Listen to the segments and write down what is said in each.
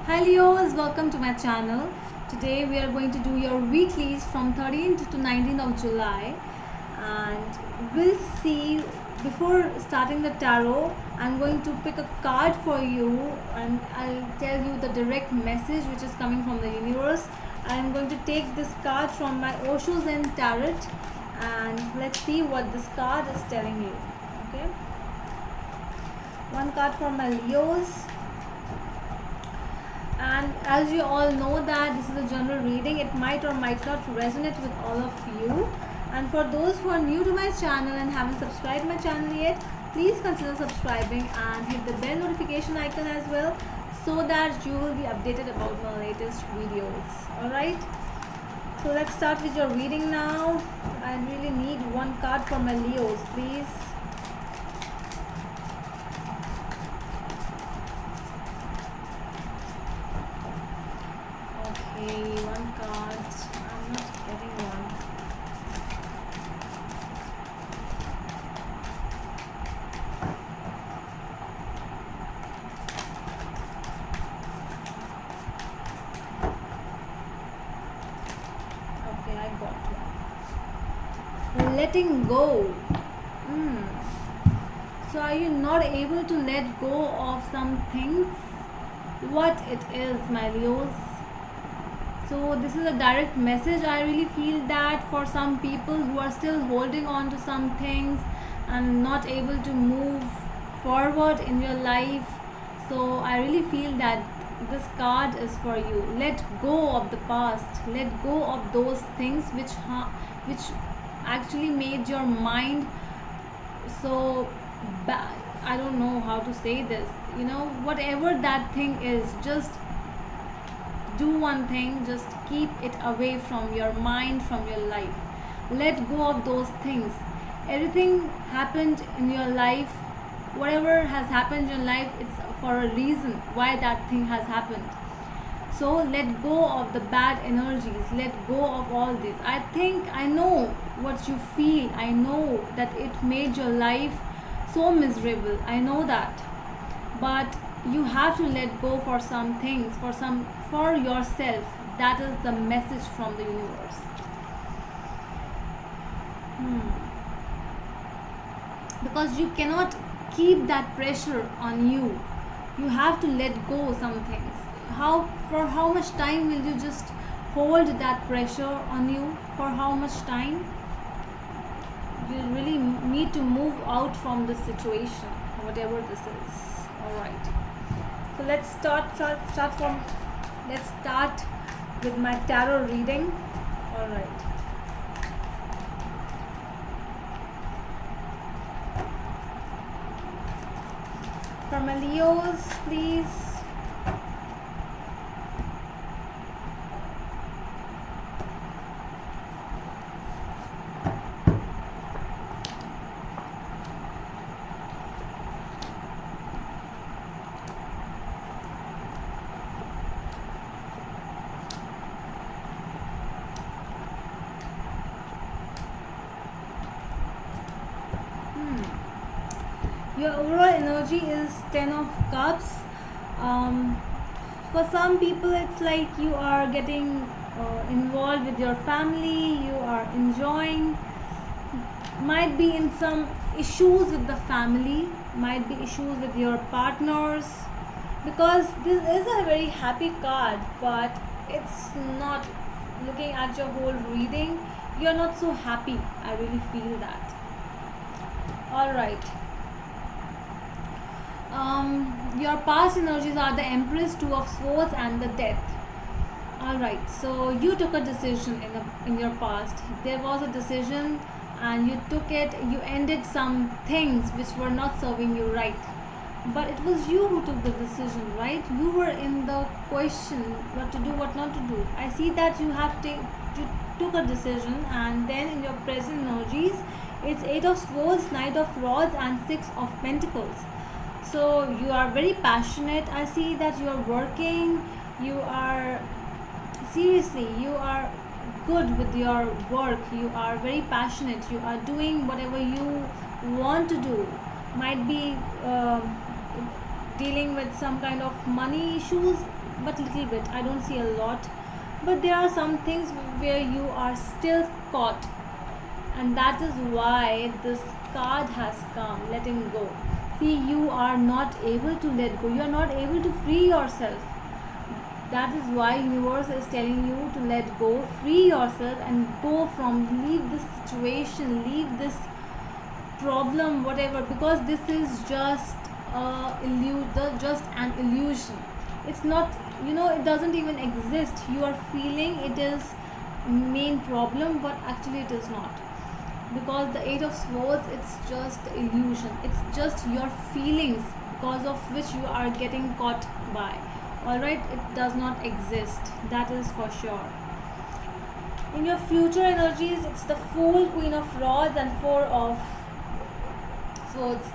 Hi Leos, welcome to my channel. Today we are going to do your weeklies from 13th to 19th of July, and we'll see. Before starting the tarot, I'm going to pick a card for you and I'll tell you the direct message which is coming from the universe. I'm going to take this card from my Osho Zen Tarot and let's see what this card is telling you. Okay, one card for my Leos. And as you all know that this is a general reading, it might or might not resonate with all of you. And for those who are new to my channel and haven't subscribed my channel yet, please consider subscribing and hit the bell notification icon as well, so that you will be updated about my latest videos. Alright, so let's start with your reading now. I really need one card for my Leos, please. One card. I'm not getting one. Okay, I got one. Letting go. So are you not able to let go of some things? What it is, my Leos? So this is a direct message. I really feel that for some people who are still holding on to some things and not able to move forward in your life, so I really feel that this card is for you. Let go of the past. Let go of those things which actually made your mind so bad. I don't know how to say this. Whatever that thing is, just do one thing, just keep it away from your mind, from your life. Let go of those things. Everything happened in your life, whatever has happened in your life, it's for a reason why that thing has happened. So let go of the bad energies, let go of all this. I know what you feel. I know that it made your life so miserable. I know that. But you have to let go for some things, for yourself. That is the message from the universe. Because you cannot keep that pressure on you. You have to let go some things. For how much time will you just hold that pressure on you? For how much time? You really need to move out from this situation, whatever this is. Alright. So let's start with my tarot reading. Alright. For my Leos, please. Your overall energy is 10 of Cups. For some people, it's like you are getting involved with your family, you are enjoying. Might be in some issues with the family, might be issues with your partners, because this is a very happy card, but it's not looking at your whole reading. You're not so happy. I really feel that. Alright. Your past energies are the Empress, Two of Swords, and the Death. Alright, so you took a decision in your past. There was a decision and you took it. You ended some things which were not serving you right. But it was you who took the decision, right? You were in the question what to do, what not to do. I see that you took a decision, and then in your present energies, it's 8 of Swords, Knight of Rods, and 6 of Pentacles. So you are very passionate. I see that you are working. You are good with your work. You are very passionate. You are doing whatever you want to do. Might be dealing with some kind of money issues, but little bit. I don't see a lot, but there are some things where you are still caught, and that is why this card has come, letting go. See, you are not able to let go, you are not able to free yourself. That is why universe is telling you to let go, free yourself, and go from, leave this situation, leave this problem, whatever, because this is just just an illusion. It's not, it doesn't even exist. You are feeling it is main problem, but actually it is not, because the Eight of Swords, it's just illusion. It's just your feelings, because of which you are getting caught by. All right, it does not exist, that is for sure. In your future energies, it's the Fool, Queen of Rods, and Four of Swords,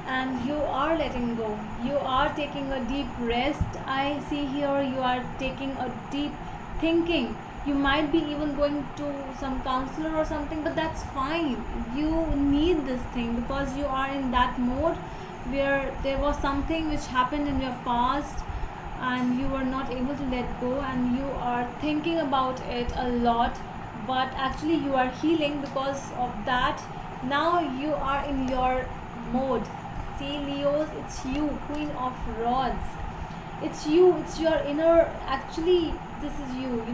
and you are letting go. You are taking a deep rest. I see here you are taking a deep thinking. You might be even going to some counselor or something, but that's fine. You need this thing because you are in that mode where there was something which happened in your past and you were not able to let go, and you are thinking about it a lot, but actually you are healing because of that. Now you are in your mode. See, Leos, it's you, Queen of Rods. It's you, it's your inner, actually this is you,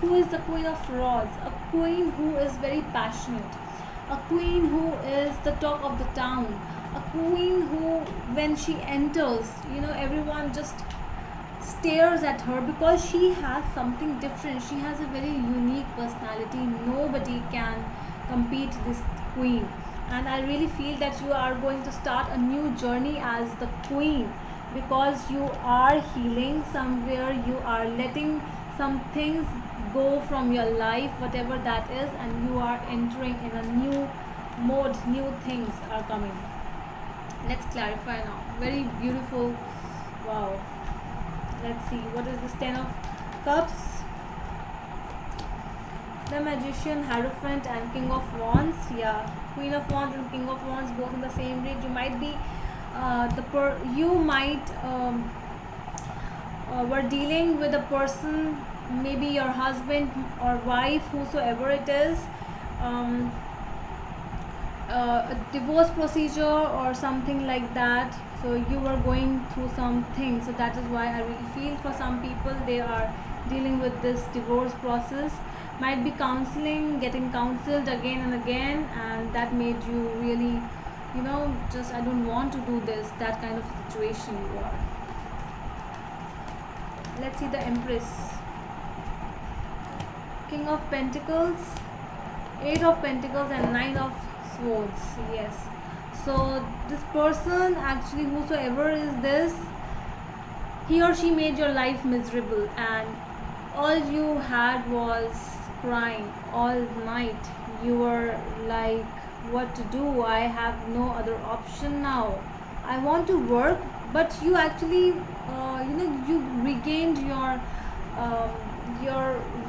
who is the Queen of Rods? A queen who is very passionate, a queen who is the talk of the town, a queen who, when she enters, everyone just stares at her because she has something different. She has a very unique personality. Nobody can compete this queen. And I really feel that you are going to start a new journey as the queen, because you are healing somewhere, you are letting some things go from your life, whatever that is, and you are entering in a new mode. New things are coming. Let's clarify now. Very beautiful. Wow. Let's see, what is this? 10 of Cups, the Magician, Hierophant, and King of Wands. Yeah, Queen of Wands and King of Wands both in the same read. You might be were dealing with a person, maybe your husband or wife, whosoever it is, a divorce procedure or something like that. So you were going through something, so that is why I really feel for some people they are dealing with this divorce process. Might be counseling, getting counseled again and again, and that made you really, just I don't want to do this, that kind of situation you are. Let's see the Empress, King of Pentacles, Eight of Pentacles, and Nine of Swords. Yes, so this person, actually whosoever is this, he or she made your life miserable, and all you had was crying all night. You were like, what to do? I have no other option now. I want to work, but you actually you regained your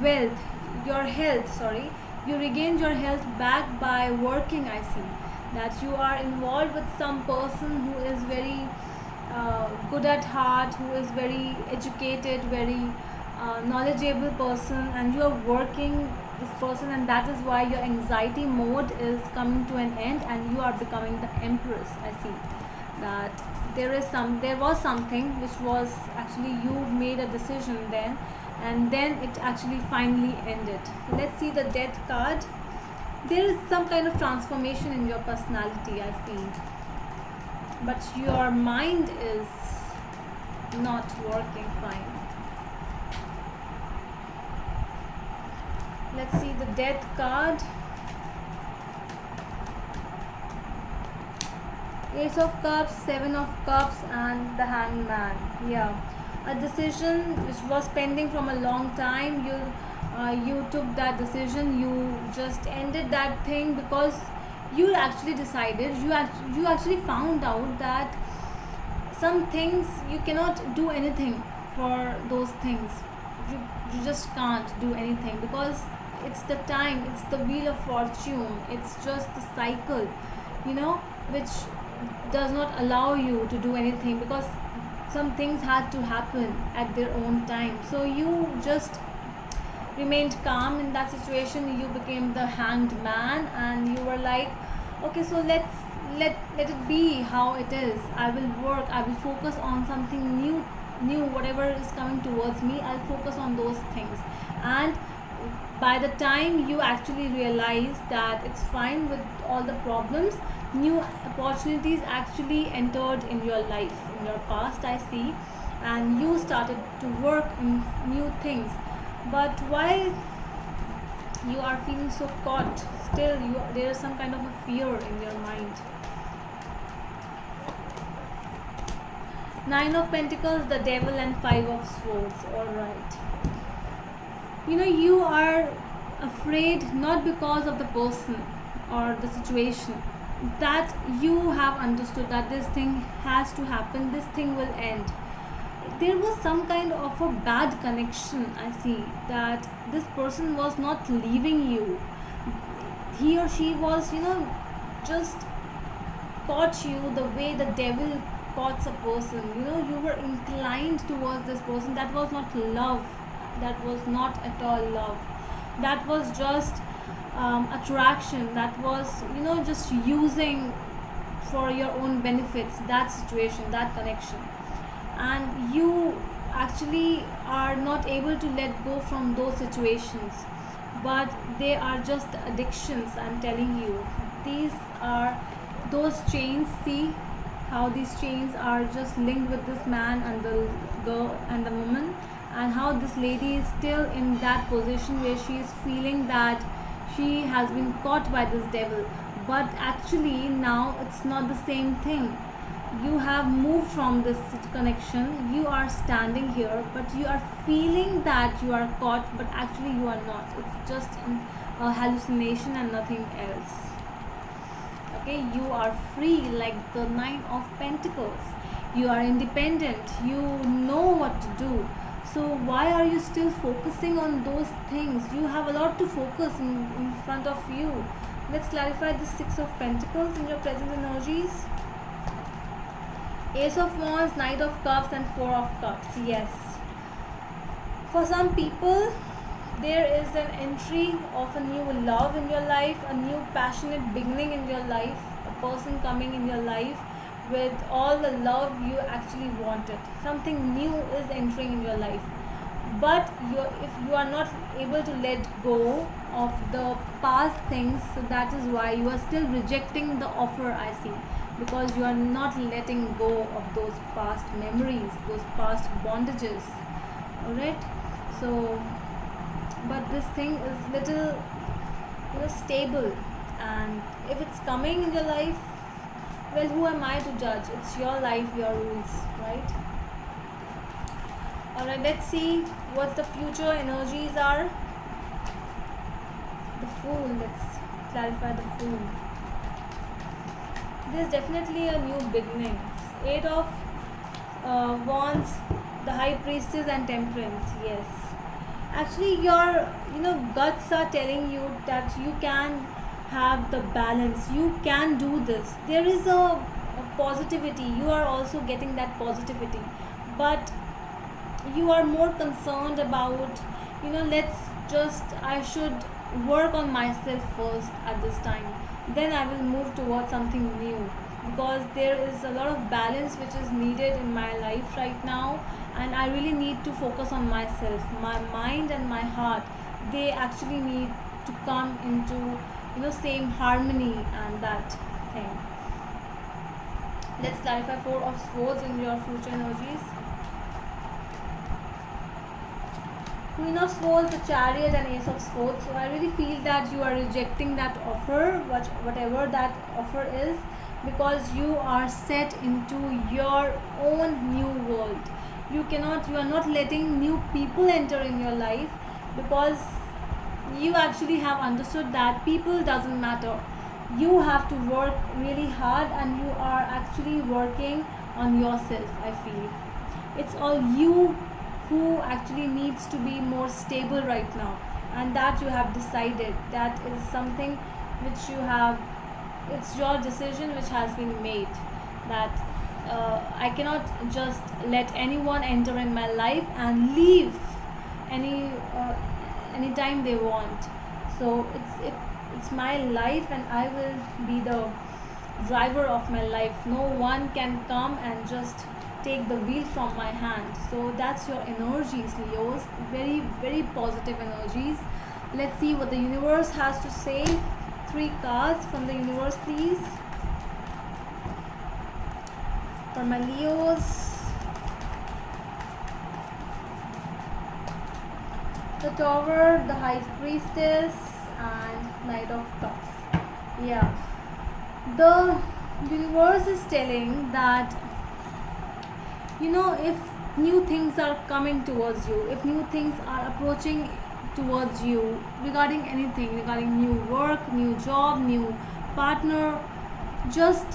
wealth, your health, sorry, you regained your health back by working. I see that you are involved with some person who is very good at heart, who is very educated, very knowledgeable person, and you are working this person, and that is why your anxiety mode is coming to an end and you are becoming the Empress. I see that there was something which was actually, you made a decision then, and then it actually finally ended. Let's see the Death card. There is some kind of transformation in your personality, I see, but your mind is not working fine. Let's see the Death card. Ace of Cups, Seven of Cups, and the Hanged Man. Yeah, a decision which was pending from a long time. You took that decision. You just ended that thing because you actually decided. You actually found out that some things you cannot do anything for those things. You just can't do anything because it's the time. It's the wheel of fortune. It's just the cycle, which does not allow you to do anything, because some things had to happen at their own time. So you just remained calm in that situation. You became the hanged man, and you were like, okay, so let it be how it is. I will work, I will focus on something new, whatever is coming towards me, I'll focus on those things. And by the time you actually realize that it's fine with all the problems, new opportunities actually entered in your life, in your past, I see, and you started to work in new things. But why you are feeling so caught? Still, there is some kind of a fear in your mind. Nine of Pentacles, the Devil, and Five of Swords. All right. You are afraid not because of the person or the situation, that you have understood that this thing has to happen, this thing will end. There was some kind of a bad connection, I see, that this person was not leaving you. He or she was, just caught you the way the devil caught a person. You were inclined towards this person. That was not love. That was not at all love. That was just attraction. That was, just using for your own benefits, that situation, that connection. And you actually are not able to let go from those situations, but they are just addictions. I'm telling you, these are those chains. See how these chains are just linked with this man and the girl and the woman, and how this lady is still in that position where she is feeling that she has been caught by this devil. But actually now it's not the same thing. You have moved from this connection. You are standing here, but you are feeling that you are caught, but actually you are not. It's just a hallucination and nothing else. Okay, you are free, like the Nine of Pentacles. You are independent. You know what to do. So why are you still focusing on those things? You have a lot to focus in front of you. Let's clarify the Six of Pentacles in your present energies. Ace of Wands, Knight of Cups, and Four of Cups. Yes. For some people, there is an entry of a new love in your life, a new passionate beginning in your life, a person coming in your life with all the love you actually wanted. Something new is entering in your life. But if you are not able to let go of the past things, so that is why you are still rejecting the offer, I see. Because you are not letting go of those past memories, those past bondages. Alright? So, but this thing is little, stable. And if it's coming in your life, well, who am I to judge? It's your life, your rules, right? Alright, let's see what the future energies are. The Fool, let's clarify the Fool. There's definitely a new beginning. Eight of Wands, the High Priestess, and Temperance. Yes. Actually, your guts are telling you that you can have the balance. You can do this. There is a positivity. You are also getting that positivity, but you are more concerned about I should work on myself first at this time, then I will move towards something new, because there is a lot of balance which is needed in my life right now, and I really need to focus on myself. My mind and my heart, they actually need to come into same harmony and that thing. Let's clarify Four of Swords in your future energies. Queen of Swords, the Chariot, and Ace of Swords. So I really feel that you are rejecting that offer, whatever that offer is, because you are set into your own new world. You are not letting new people enter in your life, because you actually have understood that people doesn't matter. You have to work really hard, and you are actually working on yourself, I feel. It's all you who actually needs to be more stable right now, and that you have decided. That is something which it's your decision which has been made, that I cannot just let anyone enter in my life and leave any anytime they want. So it's my life, and I will be the driver of my life. No one can come and just take the wheel from my hand. So that's your energies, Leos. Very, very positive energies. Let's see what the universe has to say. 3 cards from the universe, please, for my Leos. The Tower, the High Priestess, and Knight of Cups. Yeah, the universe is telling that, if new things are coming towards you, if new things are approaching towards you regarding anything, regarding new work, new job, new partner, just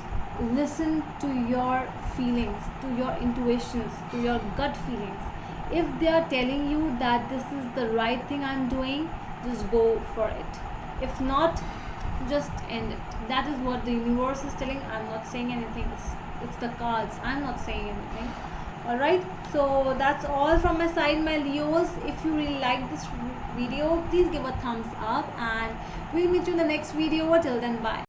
listen to your feelings, to your intuitions, to your gut feelings. If they are telling you that this is the right thing I'm doing, just go for it. If not, just end it. That is what the universe is telling. I'm not saying anything. It's the cards. I'm not saying anything. Alright, so that's all from my side, my Leos. If you really like this video, please give a thumbs up, and we'll meet you in the next video. Till then, bye.